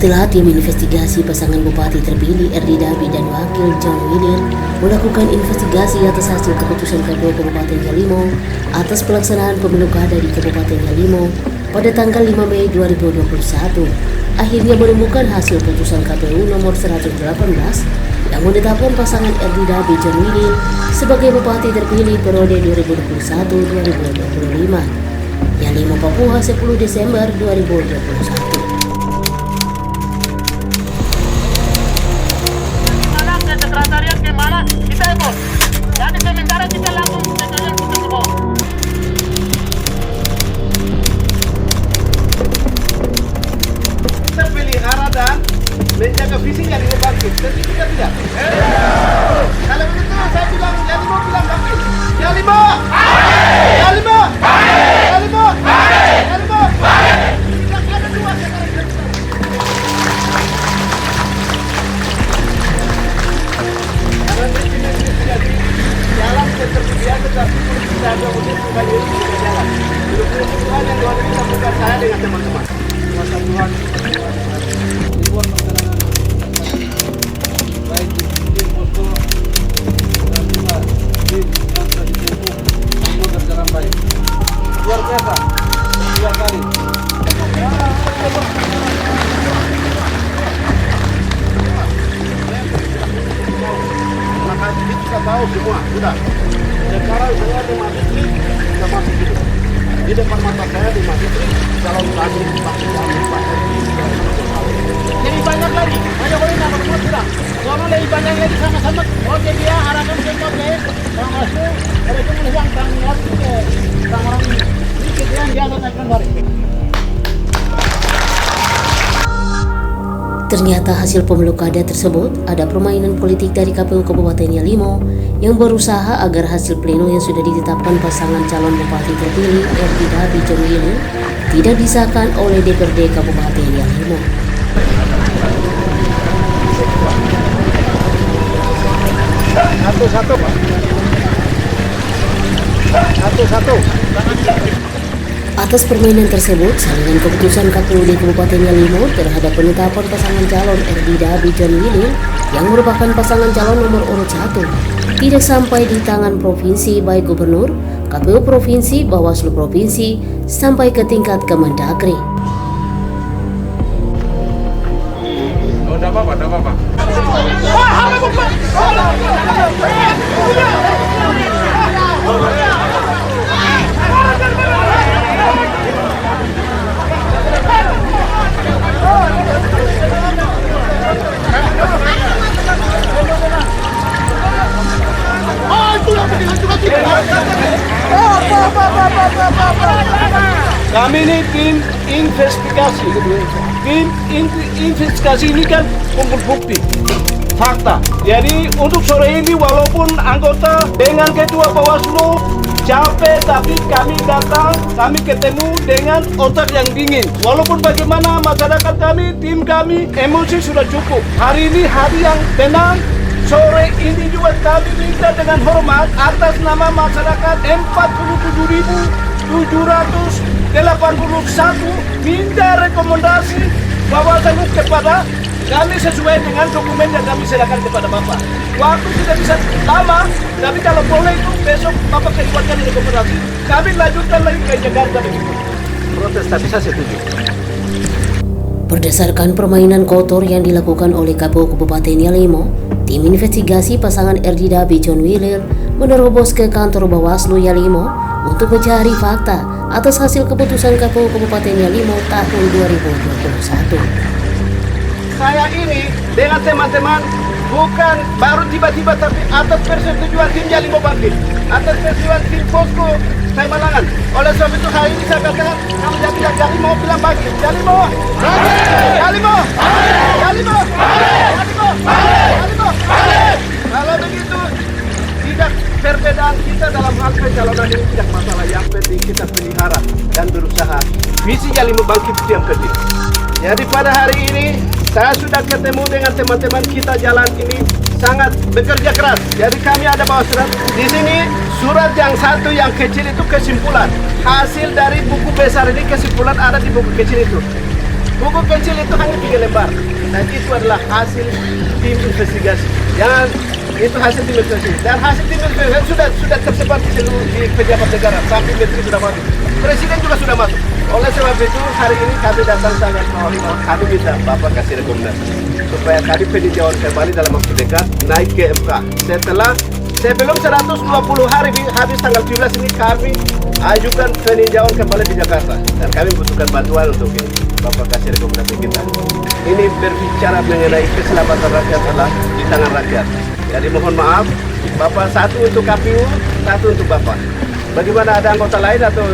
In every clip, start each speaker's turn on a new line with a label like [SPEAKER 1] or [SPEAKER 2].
[SPEAKER 1] Setelah tim investigasi pasangan Bupati terpilih Erdi Dabi dan Wakil John Wilir melakukan investigasi atas hasil keputusan KPU Kabupaten Yalimo atas pelaksanaan pemilu kada di Kabupaten Yalimo pada tanggal 5 Mei 2021, akhirnya menemukan hasil putusan KPU nomor 118 yang menetapkan pasangan Erdi Dabi John Wilir sebagai Bupati terpilih periode 2021-2025 Yalimo Papua 10 Desember 2021.
[SPEAKER 2] Sekretariat gimana? Kita ikut. Jadi sementara kita langsung sekretariat kita semua. Kita pelihara dan menjaga visinya di bangkit. Jadi kita tidak. Kalau begitu saya bilang Yalimo bilang bangkit. Yalimo! Yalimo! Yalimo! Yalimo! Tidak ada dua sekretariat. Jalan seperti biasa tapi kita ada ujian supaya ini bisa jalan. Tuhan yang Tuhan bisa buka saya dengan teman-teman. Kuasa Tuhan di luar perjalanan baik di posko dan juga di yang sudah ditempuh semua berjalan baik. Luar biasa, dua kali. Kita tahu semua, sudah. Sekarang saya di Masjid sudah masuk gitu. Di depan mata saya di Masjid calon tadi pasti lebih banyak lagi. Banyak orang yang berumur sudah. Selama lebih banyak lagi sama-sama. Oke dia arahkan semua ke Bang Aslu. Mereka melihat tanggung ke orang ini. Ini kita yang akan balik.
[SPEAKER 1] Ternyata hasil pemilu kada tersebut ada permainan politik dari KPU Kabupaten Yalimo yang berusaha agar hasil pleno yang sudah ditetapkan pasangan calon bupati terpilih Erdi Dabi John Wilir tidak disahkan oleh DPRD Kabupaten Yalimo.
[SPEAKER 2] Satu.
[SPEAKER 1] Atas permainan tersebut, salinan keputusan KPU di Kabupaten Yalimo terhadap penetapan pasangan calon Erdi Dabi John Wilir yang merupakan pasangan calon nomor urut 1 tidak sampai di tangan provinsi baik gubernur, KPU provinsi, Bawaslu provinsi, sampai ke tingkat Kemendagri.
[SPEAKER 3] Oh, enggak apa-apa.
[SPEAKER 2] Kami ini tim investigasi. Tim investigasi ini kan kumpul bukti, fakta. Jadi untuk sore ini walaupun anggota dengan ketua Bawaslu capek, tapi kami datang, kami ketemu dengan otak yang dingin. Walaupun bagaimana masyarakat kami, tim kami, emosi sudah cukup. Hari ini hari yang tenang. Sore ini juga kami minta dengan hormat atas nama masyarakat 47.781 minta rekomendasi Bawaslu kepada kami sesuai dengan dokumen yang kami serahkan kepada Bapak. Waktu tidak bisa lama, tapi kalau boleh itu besok Bapak keluarkan rekomendasi. Kami lanjutkan lagi ke Jakarta begitu. Protes tapi saya setuju.
[SPEAKER 1] Berdasarkan permainan kotor yang dilakukan oleh KPU Kabupaten Yalimo, tim investigasi pasangan Erdi Dabi John Wilir menerobos ke kantor Bawaslu Yalimo untuk mencari fakta atas hasil keputusan KPU Kabupaten Yalimo tahun 2021.
[SPEAKER 2] Saya ini dengan teman-teman bukan baru tiba-tiba, tapi atas persetujuan tim Yalimo bangkit, atas persetujuan tim posko saya Malangan. Oleh sebab itu hari ini saya katakan kami bilang Yalimo bilang bangkit. Yalimo, Yalimo, Yalimo, Yalimo, Yalimo. Kalau begitu tidak perbedaan kita dalam hal pencalonan ini tidak masalah. Yang penting kita pelihara dan berusaha. Visi Yalimo bangkit itu yang penting. Jadi pada hari ini saya sudah ketemu dengan teman-teman kita jalan ini sangat bekerja keras. Jadi kami ada bawa surat. Di sini surat yang satu yang kecil itu kesimpulan. Hasil dari buku besar ini kesimpulan ada di buku kecil itu. Buku kecil itu hanya 3 lembar. Dan itu adalah hasil tim investigasi. Dan itu hasil tim investigasi. Dan hasil tim investigasi sudah tersebar di seluruh di pejabat negara. Sampai menteri sudah masuk. Presiden juga sudah masuk. Oleh sebab itu hari ini kami datang sangat mohon kami minta Bapak kasih rekomendasi supaya kami peninjauan kembali dalam waktu dekat naik ke MK. Sebelum 120 hari habis tanggal 17 ini kami ajukan peninjauan kembali di Jakarta dan kami membutuhkan bantuan untuk ini. Bapak kasih rekomendasi kita. Ini berbicara mengenai keselamatan rakyat adalah di tangan rakyat. Jadi mohon maaf, Bapak satu untuk KPU, satu untuk Bapak. Bagaimana ada anggota lain atau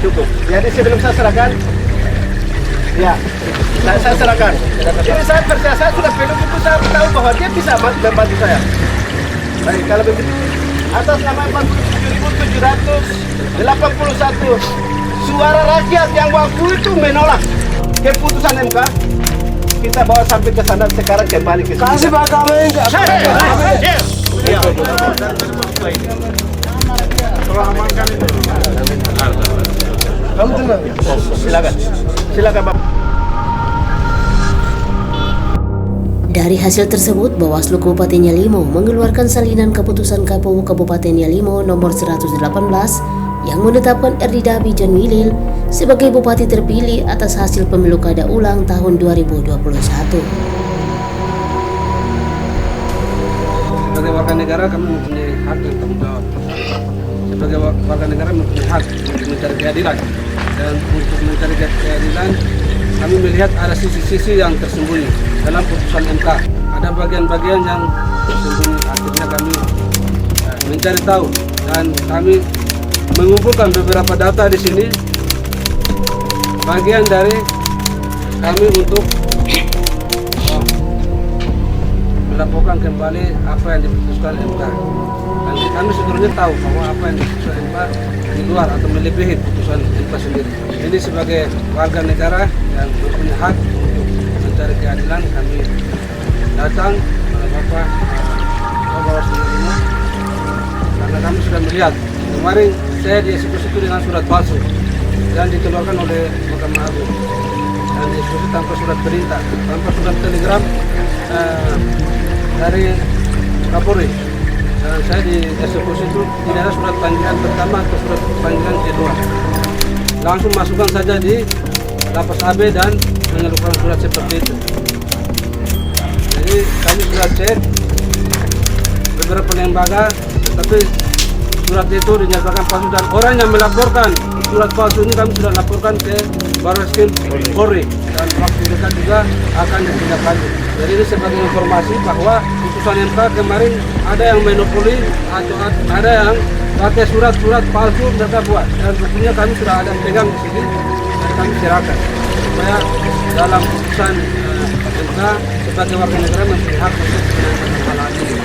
[SPEAKER 2] cukup? Jadi sebelum saya serahkan, ya, saya serahkan. Jadi saya percaya, saya sudah peluk itu, saya tahu bahwa dia bisa membantu saya. Baik, kalau begitu, atas nama 47.781 suara rakyat yang waktu itu menolak keputusan MK, kita bawa sampai ke sana sekarang kembali ke sini.
[SPEAKER 4] Kasih Pak kami enggak.
[SPEAKER 2] Iya.
[SPEAKER 4] Kamu tenang.
[SPEAKER 2] Silakan Bapak.
[SPEAKER 1] Dari hasil tersebut, Bawaslu Kabupaten Yalimo mengeluarkan salinan keputusan KPU Kabupaten Yalimo nomor 118 yang menetapkan Erdi Dabi John Wilil sebagai Bupati terpilih atas hasil pemilu kada ulang tahun 2021.
[SPEAKER 4] Sebagai warga negara kami mempunyai hak dan tanggung jawab. Sebagai warga negara mempunyai hak untuk mencari keadilan, dan untuk mencari keadilan kami melihat ada sisi-sisi yang tersembunyi dalam putusan MK. Ada bagian-bagian yang tersembunyi. Akhirnya kami mencari tahu dan kami mengumpulkan beberapa data di sini. Bagian dari kami untuk melaporkan kembali apa yang diputuskan MK. Dan kami sebenarnya tahu bahwa apa yang diputuskan MK di luar atau melebihi putusan MK sendiri. Jadi sebagai warga negara yang mempunyai hak untuk mencari keadilan, kami datang Bapak Bawaslu ini karena kami sudah melihat kemarin saya dieksekusi itu dengan surat palsu yang dikeluarkan oleh Mahkamah Agung, dan dieksekusi tanpa surat perintah, tanpa surat telegram dari Kapolri. Dan saya dieksekusi itu tidak ada surat panggilan pertama atau surat panggilan kedua, langsung masukkan saja di lapas AB dan mengeluarkan surat seperti itu. Jadi kami sudah cek beberapa lembaga, tetapi surat itu dinyatakan palsu, dan orang yang melaporkan surat palsu ini kami sudah laporkan ke Barreskrim Polri, dan waktu dekat juga akan ditindaklanjuti. Jadi ini sebagai informasi bahwa putusan MK kemarin ada yang monopoli atau ada yang pakai surat-surat palsu mereka buat, dan bukunya kami sudah ada pegang di sini dan kami serahkan supaya dalam putusan MK sebagai warga negara mempunyai hak untuk menangani hal ini.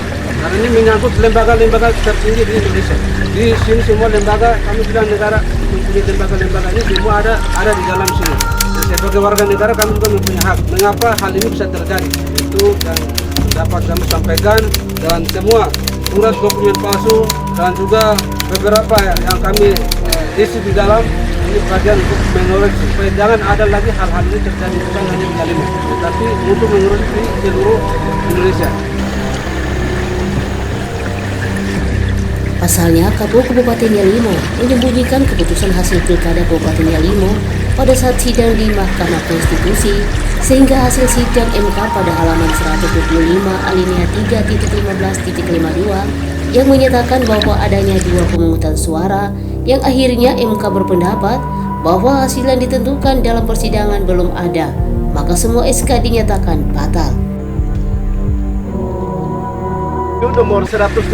[SPEAKER 4] Karena ini menyangkut lembaga-lembaga tertinggi di Indonesia. Di sini semua lembaga, kami bilang negara mempunyai lembaga-lembaga ini semua ada di dalam sini. Dan sebagai warga negara kami juga mempunyai hak. Mengapa hal ini bisa terjadi? Itu yang dapat kami sampaikan, dan semua surat dokumen palsu dan juga beberapa yang kami isi di dalam ini bagian untuk mengoreksi supaya jangan ada lagi hal-hal ini terjadi, bukan hanya di Yalimo, tetapi untuk mengoreksi di seluruh Indonesia.
[SPEAKER 1] Pasalnya, KPU Kabupaten Yalimo menyembunyikan keputusan hasil Pilkada Kabupaten Yalimo pada saat sidang di Mahkamah Konstitusi, sehingga hasil sidang MK pada halaman 125 alinea 3.15.52 yang menyatakan bahwa adanya 2 pemungutan suara, yang akhirnya MK berpendapat bahwa hasil yang ditentukan dalam persidangan belum ada, maka semua SK dinyatakan batal.
[SPEAKER 2] Nomor 118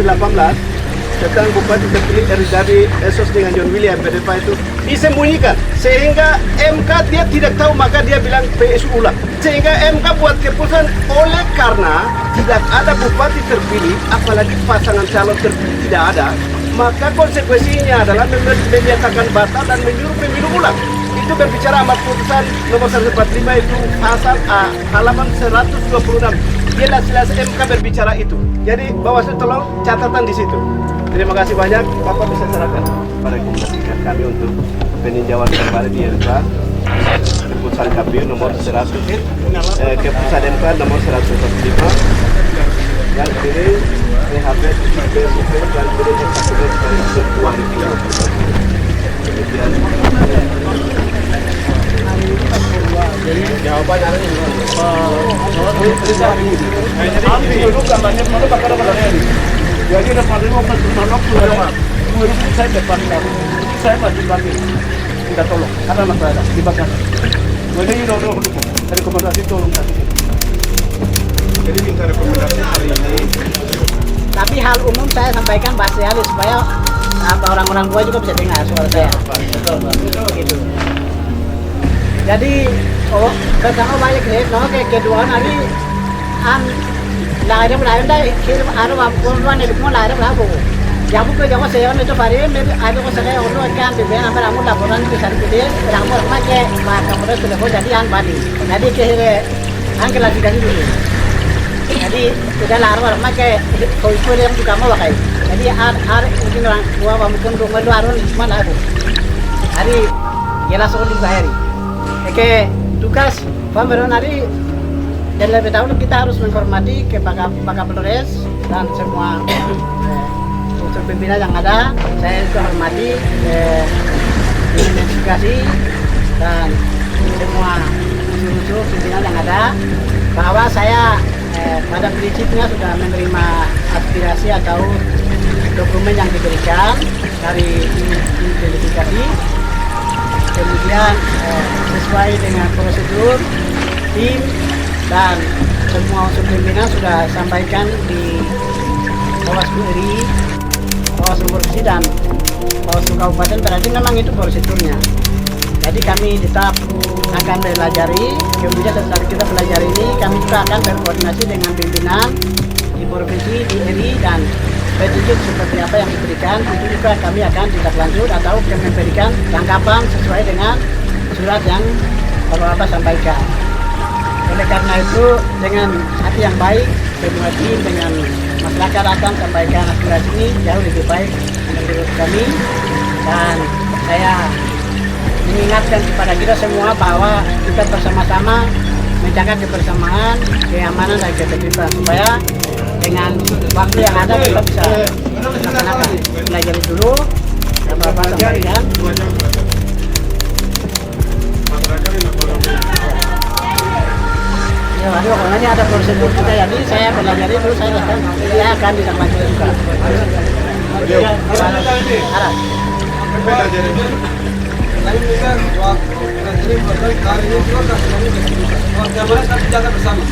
[SPEAKER 2] tentang Bupati terpilih Erdi Dabi Esos dengan John William PDIP itu disembunyikan sehingga MK dia tidak tahu, maka dia bilang PSU ulang, sehingga MK buat keputusan oleh karena tidak ada bupati terpilih, apalagi pasangan calon terpilih tidak ada, maka konsekuensinya adalah menyatakan batal dan menyuruh pemilu ulang. Itu berbicara amat putusan nomor 145 itu pasal A halaman 126. jelas-jelas MK berbicara itu. Jadi Bawaslu tolong catatan di situ. Terima kasih banyak. Bapak bisa serahkan pada komunikasi kami untuk peninjauan kembali di MK. Keputusan KPU nomor 100, keputusan MK nomor 145 yang pilih PHP dan pilih ketua
[SPEAKER 3] Jadi jawabannya ada ini.
[SPEAKER 2] Jadi depan rumah penolok saya depan kamu. Saya masih bagi. Kita tolong. Ada masalah dibakar. Jadi dulu rekomendasi tolong kasih.
[SPEAKER 3] Jadi minta rekomendasi hari ini.
[SPEAKER 5] Tapi hal umum saya sampaikan bahasa halus supaya orang-orang gua juga bisa dengar suara saya. Gitu. Jadi pertama banyak nih, kayak kedua nanti lahir dah kira ada apa nih semua lahir berapa? Jamu ke jamu saya itu hari ini ada kok saya orang kan bimbingan apa ramu laporan besar gede, ramu makai maka mereka sudah jadi badi. Jadi kira klasifikasi dulu. Jadi sudah larang makai koi yang juga mau pakai. Jadi mungkin orang tua mungkin rumah itu harus mana aku. Hari jelas orang dibahari. Oke, tugas pemerintah hari dan lebih dahulu kita harus menghormati kepada Polres dan semua unsur pimpinan yang ada. Saya juga hormati investigasi dan semua unsur-unsur pimpinan yang ada, bahwa saya pada prinsipnya sudah menerima aspirasi atau dokumen yang diberikan dari investigasi. Kemudian sesuai dengan prosedur tim dan semua unsur pimpinan sudah sampaikan di Bawaslu RI, Bawaslu Provinsi dan Bawaslu Kabupaten. Berarti memang itu prosedurnya. Jadi kami tetap akan belajari. Kemudian setelah kita belajar ini, kami juga akan berkoordinasi dengan pimpinan di provinsi, di RI, dan petunjuk seperti apa yang diberikan. Itu juga kami akan tindak lanjut atau memberikan tanggapan sesuai dengan surat yang Bapak sampaikan. Oleh karena itu, dengan hati yang baik, semua tim dengan masyarakat akan sampaikan aspirasi ini jauh lebih baik menurut kami. Dan saya mengingatkan kepada kita semua bahwa kita bersama-sama menjaga kebersamaan, keamanan dan ketertiban, supaya dengan waktu yang ada kita bisa laksanakan. Belajar dulu, Bapak sampaikan. Ya, aduh, ini ada prosedur juga, jadi saya belajar itu, saya akan tidak lanjut juga. Arah.
[SPEAKER 4] Jaga bersama.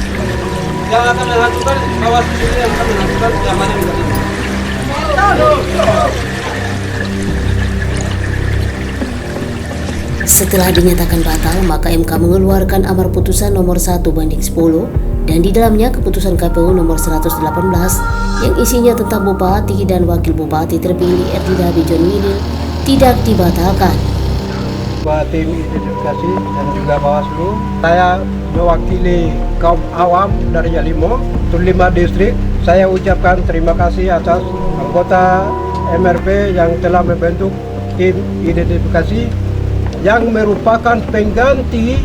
[SPEAKER 4] Yang akan menentukan Bawaslu sendiri yang akan menentukan yang mana yang tidak.
[SPEAKER 1] Setelah dinyatakan batal, maka MK mengeluarkan amar putusan nomor 1/10 dan di dalamnya keputusan KPU nomor 118 yang isinya tentang bupati dan wakil bupati terpilih Erdidabi John Wilir tidak dibatalkan.
[SPEAKER 6] Ketua tim identifikasi dan juga Bawaslu, saya mewakili kaum awam dari Yalimo, 5 distrik. Saya ucapkan terima kasih atas anggota MRP yang telah membentuk tim identifikasi yang merupakan pengganti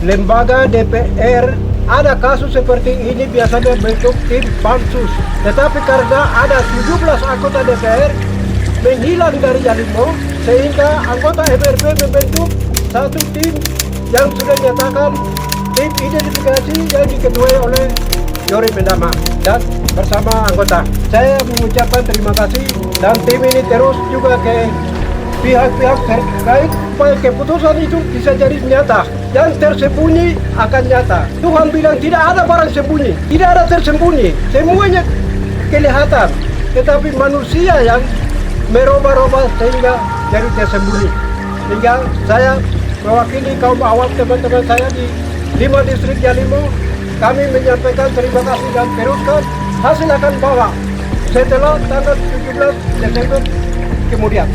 [SPEAKER 6] lembaga DPR. Ada kasus seperti ini biasanya bentuk tim pansus, tetapi karena ada 17 anggota DPR menghilang dari Yalimo, sehingga anggota MRP membentuk satu tim yang sudah dinyatakan tim identifikasi yang diketuai oleh Yori Mendama dan bersama anggota. Saya mengucapkan terima kasih dan tim ini terus juga ke pihak-pihak terkait supaya keputusan itu bisa jadi nyata. Yang tersembunyi akan nyata. Tuhan bilang tidak ada barang sembunyi, tidak ada tersembunyi, semuanya kelihatan. Tetapi manusia yang merubah-rubah sehingga jadi tersembunyi. Sehingga saya mewakili kaum awam teman-teman saya di 5 distrik Yalimo, kami menyampaikan terima kasih dan teruskan hasil akan bawa setelah tanggal 17 Desember kemudian.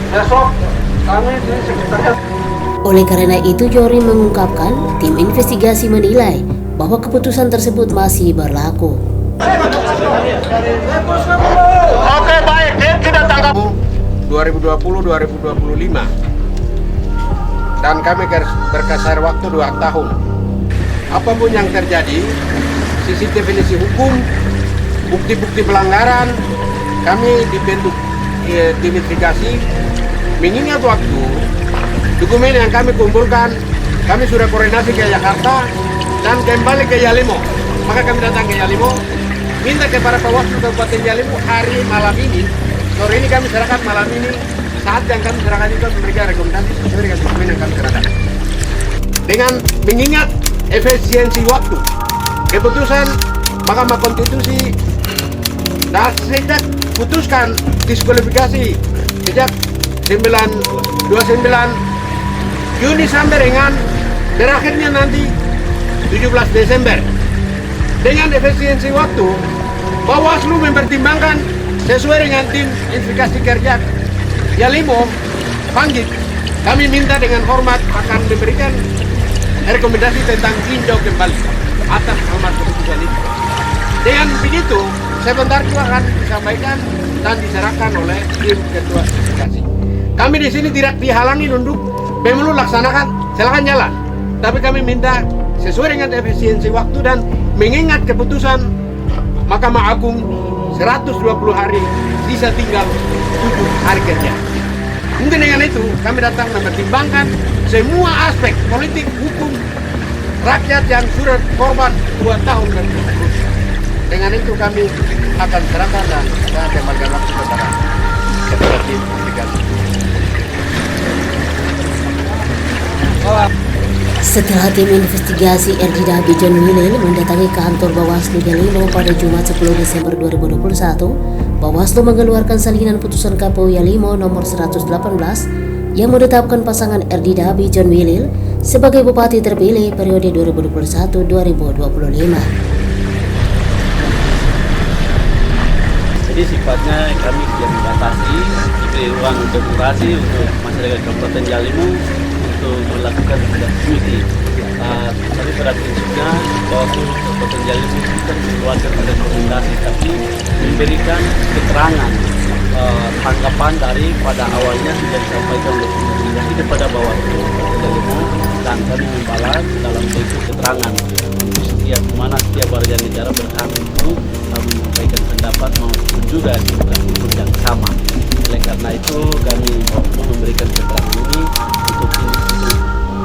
[SPEAKER 6] Besok kami di sekretariat.
[SPEAKER 1] Oleh karena itu, Yori mengungkapkan tim investigasi menilai bahwa keputusan tersebut masih berlaku.
[SPEAKER 2] Oke, baik, dia tidak tangkap.
[SPEAKER 6] 2020-2025 dan kami berkasar waktu 2 tahun. Apapun yang terjadi, sisi definisi hukum, bukti-bukti pelanggaran, kami dibentuk tim investigasi. Mengingat waktu, dokumen yang kami kumpulkan, kami sudah koordinasi ke Jakarta dan kembali ke Yalimo. Maka kami datang ke Yalimo, minta kepada Bawaslu Kabupaten Yalimo hari malam ini, sore ini kami serahkan malam ini, saat yang kami serahkan itu memberikan rekomendasi sesuai dengan dokumen yang kami serahkan. Dengan mengingat efisiensi waktu, keputusan Mahkamah Konstitusi dan sejak putuskan diskualifikasi sejak 29 Juni sampai dengan berakhirnya nanti 17 Desember. Dengan efisiensi waktu, Bawaslu mempertimbangkan sesuai dengan tim investigasi kerja Yalimo Panggit. Kami minta dengan hormat akan memberikan rekomendasi tentang tinjau kembali atas amat keputusan itu. Dengan begitu, sebentar juga akan disampaikan dan diserahkan oleh tim ketua investigasi. Kami di sini tidak dihalangi untuk pemilu laksanakan, silakan jalan. Tapi kami minta sesuai dengan efisiensi waktu dan mengingat keputusan Mahkamah Agung 120 hari, sisa tinggal 7 hari kerja. Mungkin dengan itu kami datang mempertimbangkan semua aspek politik, hukum, rakyat yang sudah korban 2 tahun dan terus. Dengan itu kami akan serahkan dan saya kembalikan langsung kepada tim investigasi.
[SPEAKER 1] Setelah tim investigasi RD Dabi John Wilel mendatangi kantor Bawaslu Yalimo pada Jumat 10 Desember 2021, Bawaslu mengeluarkan salinan putusan KPU Yalimo nomor 118 yang menetapkan pasangan RD Dabi John Wilel sebagai Bupati terpilih periode 2021-2025.
[SPEAKER 7] Jadi sifatnya kami tidak membatasi, diberi ruang demokrasi untuk masyarakat Kabupaten Yalimo untuk melakukan komite. Tapi pada prinsipnya Bawaslu Kabupaten Yalimo tidak mengeluarkan rekomendasi, tapi memberikan keterangan tanggapan dari pada awalnya sudah disampaikan oleh investigasi kepada Bawaslu Kabupaten Yalimo dan kami membalas dalam bentuk keterangan untuk setiap warga negara berhak untuk menyampaikan pendapat maupun juga diberikan hukum yang sama. Oleh karena itu kami memberikan keterangan ini untuk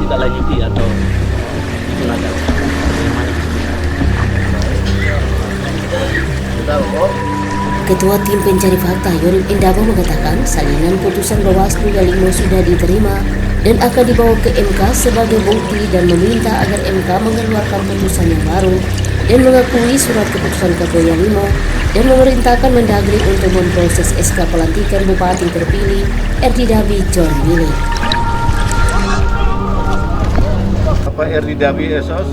[SPEAKER 7] tidak lanjuti atau digunakan.
[SPEAKER 1] Ketua Tim Pencari Fakta Yorim Indabo mengatakan salinan putusan Bawaslu Yalimo sudah diterima dan akan dibawa ke MK sebagai bukti dan meminta agar MK mengeluarkan putusan yang baru dan mengakui surat keputusan KPU Yalimo dan memerintahkan Mendagri untuk memproses SK pelantikan Bupati terpilih RD Dabi John Wilel.
[SPEAKER 2] Bapak RD Dabi Esos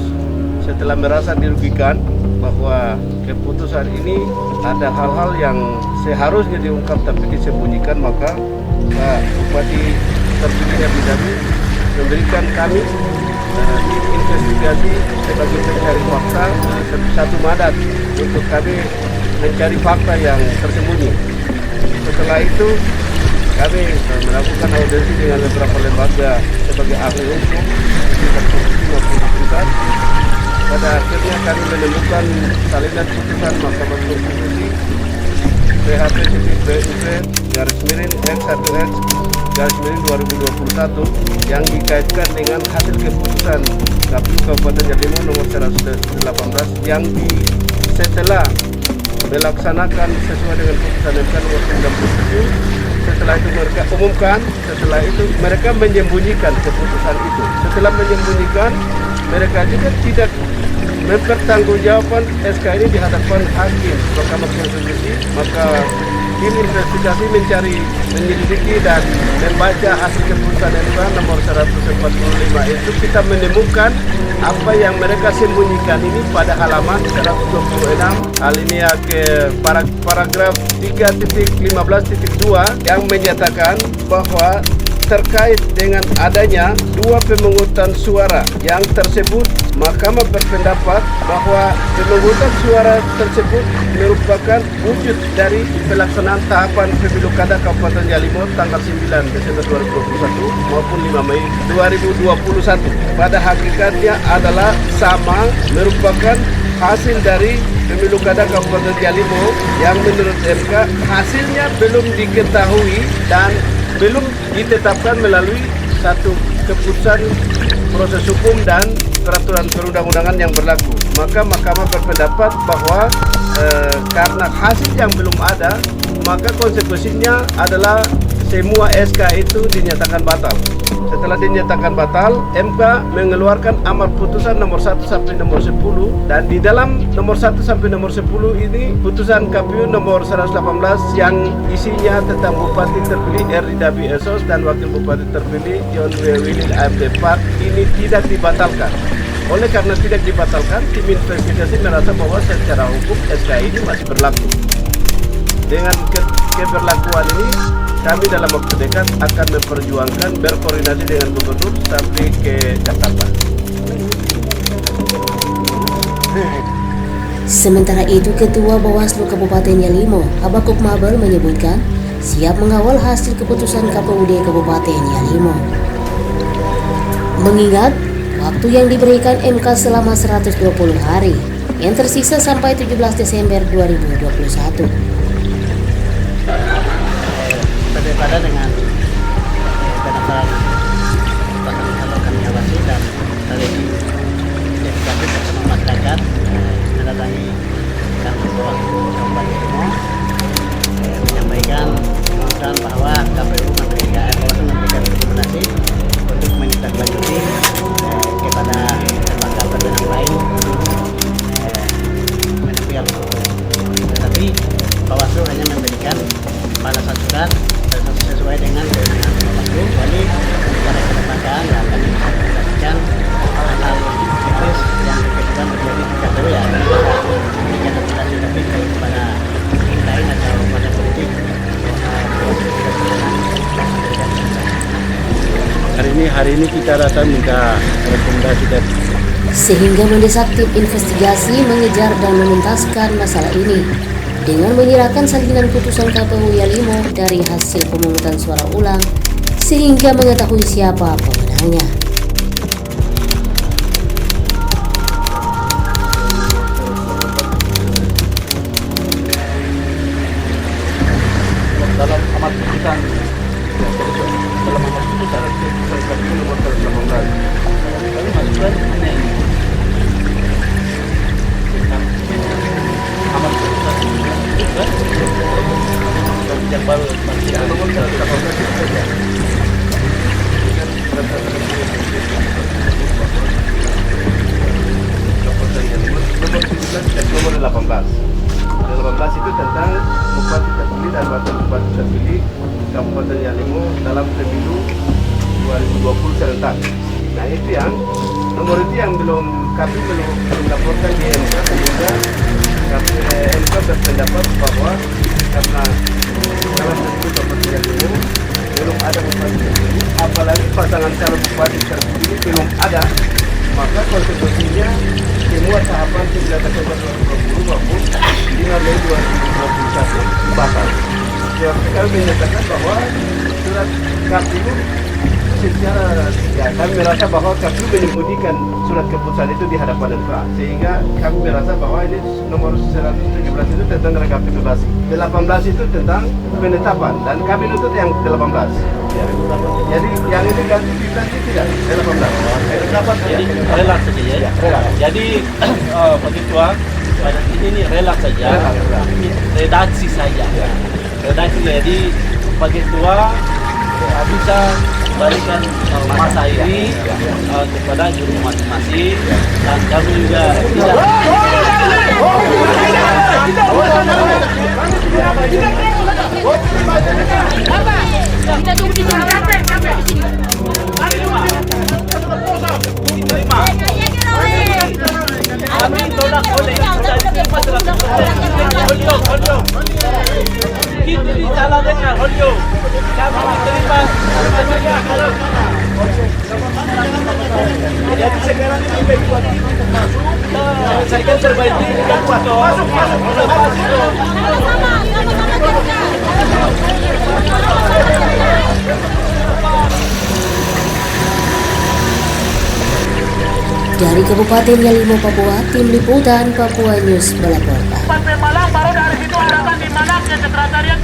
[SPEAKER 2] setelah merasa dirugikan bahwa keputusan ini ada hal-hal yang seharusnya diungkap tapi disembunyikan, maka Pak Bupati terpilih RD Dabi memberikan kami tim investigasi sebagai pencari fakta satu mandat untuk kami mencari fakta yang tersembunyi. Setelah itu kami melakukan audiensi dengan beberapa lembaga sebagai ahli hukum tingkat provinsi maupun pusat. Pada akhirnya kami menemukan salinan putusan Mahkamah Konstitusi PHP-BUP-X1X-2021 yang dikaitkan dengan hasil keputusan KPU Kabupaten Yalimo nomor 118 yang setelah melaksanakan sesuai dengan putusan MK nomor 97. Setelah itu mereka umumkan, setelah itu mereka menyembunyikan keputusan itu. Setelah menyembunyikan, mereka juga tidak mempertanggungjawabkan SK ini di hadapan hakim Mahkamah Konstitusi. Maka tim investigasi menyelidiki dan membaca hasil keputusan MK nomor 145 itu, kita menemukan apa yang mereka sembunyikan ini pada halaman 126 alinea ke paragraf 3.15.2 yang menyatakan bahwa terkait dengan adanya 2 pemungutan suara yang tersebut, Mahkamah berpendapat bahwa pemungutan suara tersebut merupakan wujud dari pelaksanaan tahapan pemilu kada Kabupaten Yalimo tanggal 9 Desember 2021 maupun 5 Mei 2021. Pada hakikatnya adalah sama, merupakan hasil dari pemilu kada Kabupaten Yalimo yang menurut MK hasilnya belum diketahui dan belum ditetapkan melalui satu keputusan proses hukum dan peraturan perundang-undangan yang berlaku. Maka Mahkamah berpendapat bahwa karena hasil yang belum ada, maka konsekuensinya adalah semua SK itu dinyatakan batal. Setelah dinyatakan batal, MK mengeluarkan amar putusan nomor 1 sampai nomor 10, dan di dalam nomor 1 sampai nomor 10 ini putusan KPU nomor 118 yang isinya tentang Bupati terpilih Erdi Dabi Esos dan Wakil Bupati terpilih John W. William AMD Park ini tidak dibatalkan. Oleh karena tidak dibatalkan, tim investigasi merasa bahwa secara hukum SK ini masih berlaku. Dengan keberlakuan ini, kami dalam waktu dekat akan memperjuangkan berkoordinasi dengan gubernur sampai ke Jakarta.
[SPEAKER 1] Sementara itu, Ketua Bawaslu Kabupaten Yalimo, Habakuk Mabel menyebutkan siap mengawal hasil keputusan KPUD Kabupaten Yalimo. Mengingat waktu yang diberikan MK selama 120 hari yang tersisa sampai 17 Desember 2021.
[SPEAKER 5] Berbeda dengan pendaftaran pasangan calon kami awasi dan dari identifikasi bersama masyarakat mendatangi kantor Bawaslu Kabupaten Yalimo menyampaikan permohonan bahwa KPU memberikan rekomendasi untuk menindaklanjuti kepada lembaga berwenang lain menempuh jalur hukum. Tetapi Bawaslu hanya memberikan balasan surat sesuai dengan kewenangan Bawaslu, kecuali secara kelembagaan yang akan dilakukan hal-hal teknis yang berkaitan terjadi di KPU ya memberikan rekomendasi tapi kepada tim lain atau partai politik
[SPEAKER 3] Hari ini kita datang minta rekomendasi dari
[SPEAKER 1] Sehingga mendesak tim investigasi mengejar dan menuntaskan masalah ini dengan menyerahkan salinan putusan KPU Yalimo dari hasil pemungutan suara ulang sehingga mengetahui siapa pemenangnya.
[SPEAKER 2] Dalam amar putusan KPU nomor 118 kami masukkan hanya ini. Amar putusan yang baru nomor 118 itu saja. Nomor 18 itu tentang Bupati terpilih dan Wakil Bupati terpilih Kabupaten Yalimo dalam pemilu 2020 serentak. Nah itu yang nomor itu yang kami belum laporkan di MK, sehingga MK berpendapat bahwa karena dalam pemilu Kabupaten Yalimo belum ada Bupati terpilih, apalagi pasangan calon Bupati terpilih belum ada, maka konsekuensinya semua tahapan 9 Desember 2020 maupun 5 Mei 2021 batal. Kami menyatakan bahwa surat KPU secara kami merasa bahwa KPU menyembunyikan surat keputusan itu di hadapan MK, sehingga kami merasa bahwa ini nomor 117 itu tentang rekapitulasi, 18 itu tentang penetapan, dan kami nuntut yang 18. Ya. Jadi yang ini kan tidak 18.
[SPEAKER 7] Jadi relak saja ya. Jadi begitu pada ini relak saja. Redaksi saja. Redaksi jadi begitu bisa berikan masa ini kepada juru masing-masing, dan kami juga
[SPEAKER 8] kita tunggu di sini.
[SPEAKER 7] kami tolak oleh kita di salah dengar
[SPEAKER 2] kami diterima. Jadi sekarang ini baik buat tim untuk masuk. Saya kan terbaik ini kan masuk.
[SPEAKER 1] Dari Kabupaten Yalimo, Papua, Tim Liputan Papua News melaporkan.
[SPEAKER 8] Malang baru dari situ ada di mana ke sekretariat